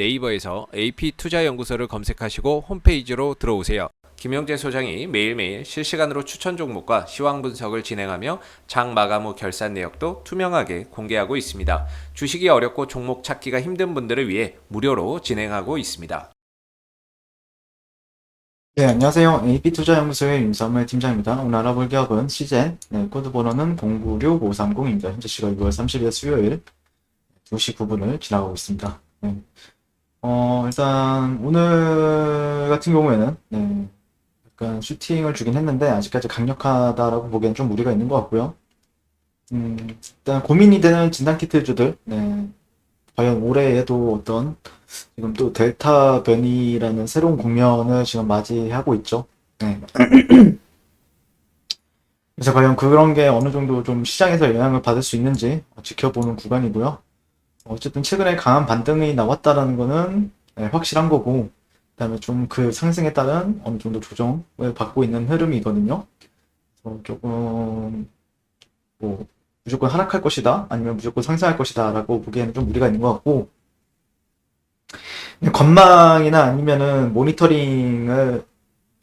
네이버에서 AP투자연구소를 검색하시고 홈페이지로 들어오세요. 김영재 소장이 매일매일 실시간으로 추천 종목과 시황 분석을 진행하며 장 마감 후 결산 내역도 투명하게 공개하고 있습니다. 주식이 어렵고 종목 찾기가 힘든 분들을 위해 무료로 진행하고 있습니다. 네, 안녕하세요. AP투자연구소의 윤삼을 팀장입니다. 오늘 알아볼 기업은 시젠, 코드 번호는 096530입니다. 현재 시각 6월 30일 수요일 2시 9분을 지나가고 있습니다. 일단 오늘 같은 경우에는 약간 슈팅을 주긴 했는데 아직까지 강력하다라고 보기엔 좀 무리가 있는 것 같고요. 일단 고민이 되는 진단키트주들, 과연 올해에도 어떤 지금 또 델타 변이라는 새로운 국면을 지금 맞이하고 있죠. 네. 그래서 과연 그런 게 어느 정도 좀 시장에서 영향을 받을 수 있는지 지켜보는 구간이고요. 어쨌든 최근에 강한 반등이 나왔다라는 거는 확실한 거고, 그다음에 좀 그 상승에 따른 어느 정도 조정을 받고 있는 흐름이거든요. 그래서 조금 뭐 무조건 하락할 것이다, 아니면 무조건 상승할 것이다라고 보기에는 좀 무리가 있는 것 같고, 건망이나 아니면은 모니터링을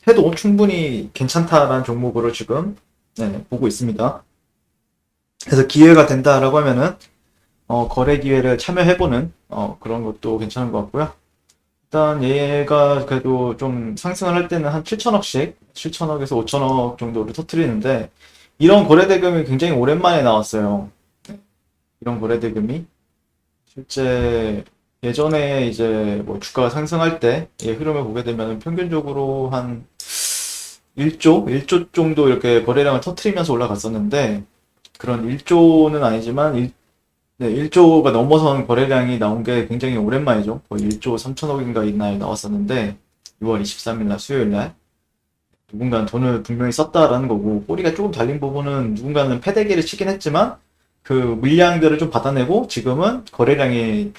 해도 충분히 괜찮다라는 종목으로 지금 보고 있습니다. 그래서 기회가 된다라고 하면은 거래 기회를 참여해보는 그런 것도 괜찮은 것 같고요. 일단 얘가 그래도 좀 상승을 할 때는 한 7천억씩 7천억에서 5천억 정도를 터트리는데, 이런 거래 대금이 굉장히 오랜만에 나왔어요. 이런 거래 대금이 실제 예전에 이제 뭐 주가가 상승할 때의 흐름을 보게 되면 평균적으로 한 1조 정도 이렇게 거래량을 터트리면서 올라갔었는데, 그런 1조는 아니지만 1조가 넘어선 거래량이 나온 게 굉장히 오랜만이죠. 거의 1조 3천억인가 이날 나왔었는데, 6월 23일 날 수요일 날 누군가는 돈을 분명히 썼다라는 거고, 꼬리가 조금 달린 부분은 누군가는 패대기를 치긴 했지만 그 물량들을 좀 받아내고 지금은 거래량이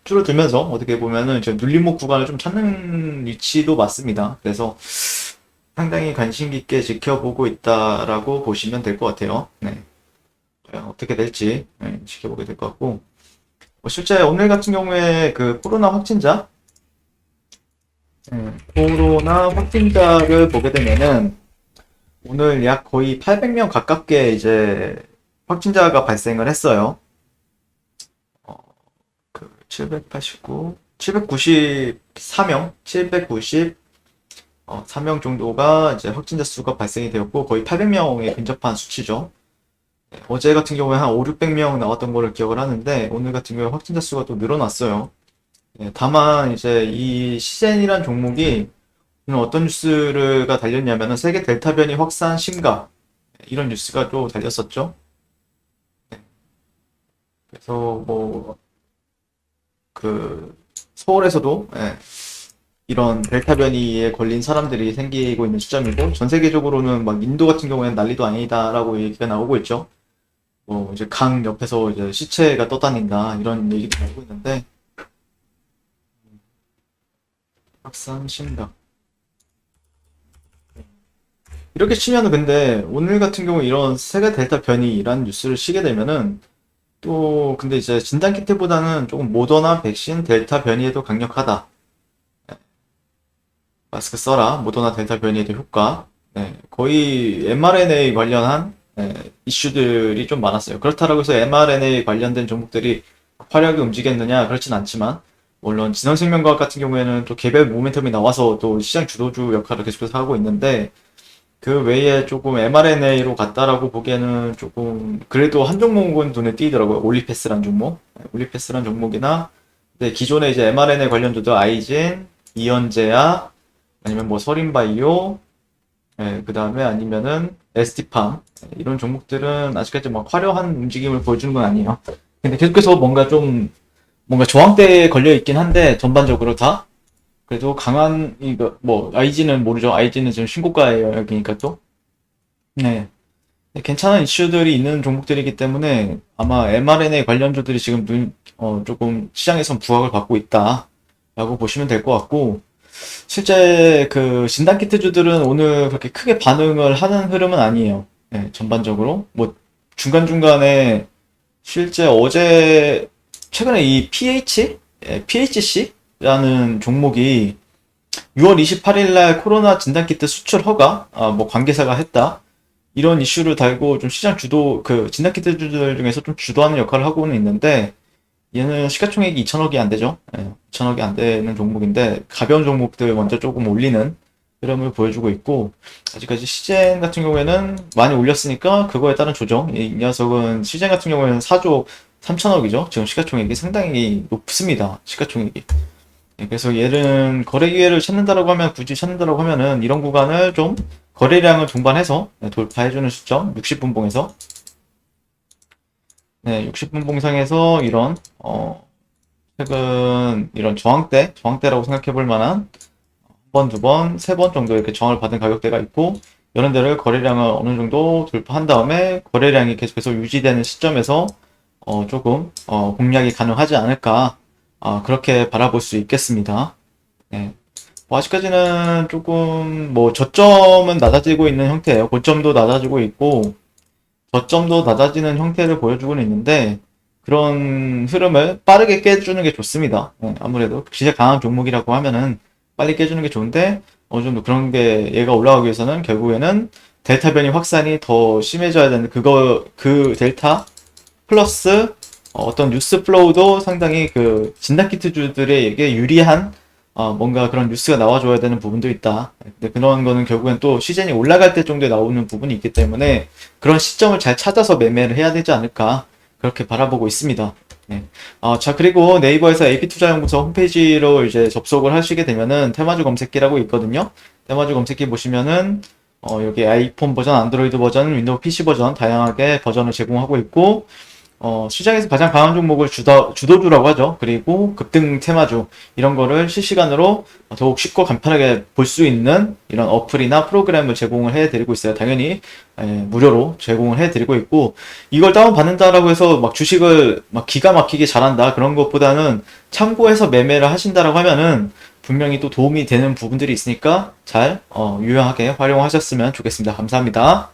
줄어들면서 어떻게 보면은 이제 눌림목 구간을 좀 찾는 위치도 맞습니다. 그래서 상당히 관심 깊게 지켜보고 있다라고 보시면 될 것 같아요. 네. 과연 어떻게 될지 지켜보게 될 것 같고, 실제 오늘 같은 경우에 그 코로나 확진자를 보게 되면은 오늘 약 거의 800명 가깝게 이제 확진자가 발생을 했어요. 그 789, 794명, 794명 정도가 이제 확진자 수가 발생이 되었고, 거의 800명에 근접한 수치죠. 어제 같은 경우에 한 5, 600명 나왔던 거를 기억을 하는데, 오늘 같은 경우에 확진자 수가 또 늘어났어요. 다만 이제 이 시젠이란 종목이 어떤 뉴스가 달렸냐면은 세계 델타 변이 확산 심각, 이런 뉴스가 또 달렸었죠. 그래서 뭐 그 서울에서도 이런 델타 변이에 걸린 사람들이 생기고 있는 시점이고, 전 세계적으로는 막 인도 같은 경우에는 난리도 아니다라고 얘기가 나오고 있죠. 뭐 이제 강 옆에서 이제 시체가 떠다닌다, 이런 얘기도 나오고 있는데, 확산 심각 이렇게 치면은, 근데 오늘 같은 경우 이런 세계 델타 변이라는 뉴스를 치게 되면은 또 근데 이제 진단 키트보다는 조금 모더나 백신 델타 변이에도 강력하다. 마스크 써라. 모더나 델타 변이에도 효과. 거의 mRNA 관련한 이슈들이 좀 많았어요. 그렇다고 해서 mRNA 관련된 종목들이 화려하게 움직였느냐? 그렇진 않지만, 물론 진원생명과학 같은 경우에는 또 개별 모멘텀이 나와서 또 시장 주도주 역할을 계속해서 하고 있는데, 그 외에 조금 mRNA로 갔다라고 보기에는 조금 그래도 한 종목은 눈에 띄더라고요. 올리패스란 종목. 올리패스란 종목이나, 기존에 이제 mRNA 관련주도 아이진, 이언제야, 아니면 뭐 서린바이오, 그 다음에 아니면은 ST팜, 이런 종목들은 아직까지 막 화려한 움직임을 보여주는 건 아니에요. 근데 계속해서 뭔가 저항대에 걸려 있긴 한데, 전반적으로 다 그래도 강한, 이거 뭐 IG는 모르죠. IG는 지금 신고가예요, 여기니까 또. 네. 괜찮은 이슈들이 있는 종목들이기 때문에 아마 mRNA 관련주들이 지금 조금 시장에선 부각을 받고 있다라고 보시면 될 것 같고, 실제 그 진단키트주들은 오늘 그렇게 크게 반응을 하는 흐름은 아니에요. 전반적으로. 뭐 중간중간에 실제 어제 최근에 이 PHC? 라는 종목이 6월 28일 날 코로나 진단키트 수출 허가, 뭐 관계사가 했다. 이런 이슈를 달고 좀 시장 주도, 그 진단키트주들 중에서 좀 주도하는 역할을 하고는 있는데, 얘는 시가총액이 2천억이 안 되죠. 2천억이 안 되는 종목인데, 가벼운 종목들 먼저 조금 올리는 흐름을 보여주고 있고, 아직까지 시젠 같은 경우에는 많이 올렸으니까 그거에 따른 조정. 이 녀석은 시젠 같은 경우에는 4조 3천억이죠. 지금 시가총액이 상당히 높습니다. 시가총액이. 그래서 얘는 거래 기회를 찾는다라고 하면, 굳이 찾는다라고 하면은 이런 구간을 좀 거래량을 동반해서 돌파해주는 시점, 60분봉에서. 네, 60분봉상에서 이런, 최근 이런 저항대라고 생각해 볼 만한 한 번, 두 번, 세 번 정도 이렇게 저항을 받은 가격대가 있고, 이런 데를 거래량을 어느 정도 돌파한 다음에 거래량이 계속해서 유지되는 시점에서 조금 공략이 가능하지 않을까, 그렇게 바라볼 수 있겠습니다. 네. 뭐 아직까지는 조금 뭐 저점은 낮아지고 있는 형태예요. 고점도 낮아지고 있고 저점도 낮아지는 형태를 보여주고는 있는데, 그런 흐름을 빠르게 깨주는 게 좋습니다. 아무래도 진짜 강한 종목이라고 하면은 빨리 깨주는 게 좋은데, 어느 정도 그런 게 얘가 올라가기 위해서는 결국에는 델타 변이 확산이 더 심해져야 되는데, 그 델타 플러스 어떤 뉴스 플로우도 상당히 그 진단키트주들에게 유리한 뭔가 그런 뉴스가 나와줘야 되는 부분도 있다. 근데 그런 거는 결국엔 또 시즌이 올라갈 때 정도에 나오는 부분이 있기 때문에 그런 시점을 잘 찾아서 매매를 해야 되지 않을까, 그렇게 바라보고 있습니다. 네. 자, 그리고 네이버에서 AP투자연구소 홈페이지로 이제 접속을 하시게 되면은 테마주 검색기라고 있거든요. 테마주 검색기 보시면은 여기 아이폰 버전, 안드로이드 버전, 윈도우 PC 버전 다양하게 버전을 제공하고 있고, 시장에서 가장 강한 종목을 주도주라고 하죠. 그리고 급등 테마주, 이런 거를 실시간으로 더욱 쉽고 간편하게 볼 수 있는 이런 어플이나 프로그램을 제공을 해드리고 있어요. 당연히 무료로 제공을 해드리고 있고, 이걸 다운받는다라고 해서 막 주식을 막 기가 막히게 잘한다, 그런 것보다는 참고해서 매매를 하신다라고 하면은 분명히 또 도움이 되는 부분들이 있으니까 잘 유용하게 활용하셨으면 좋겠습니다. 감사합니다.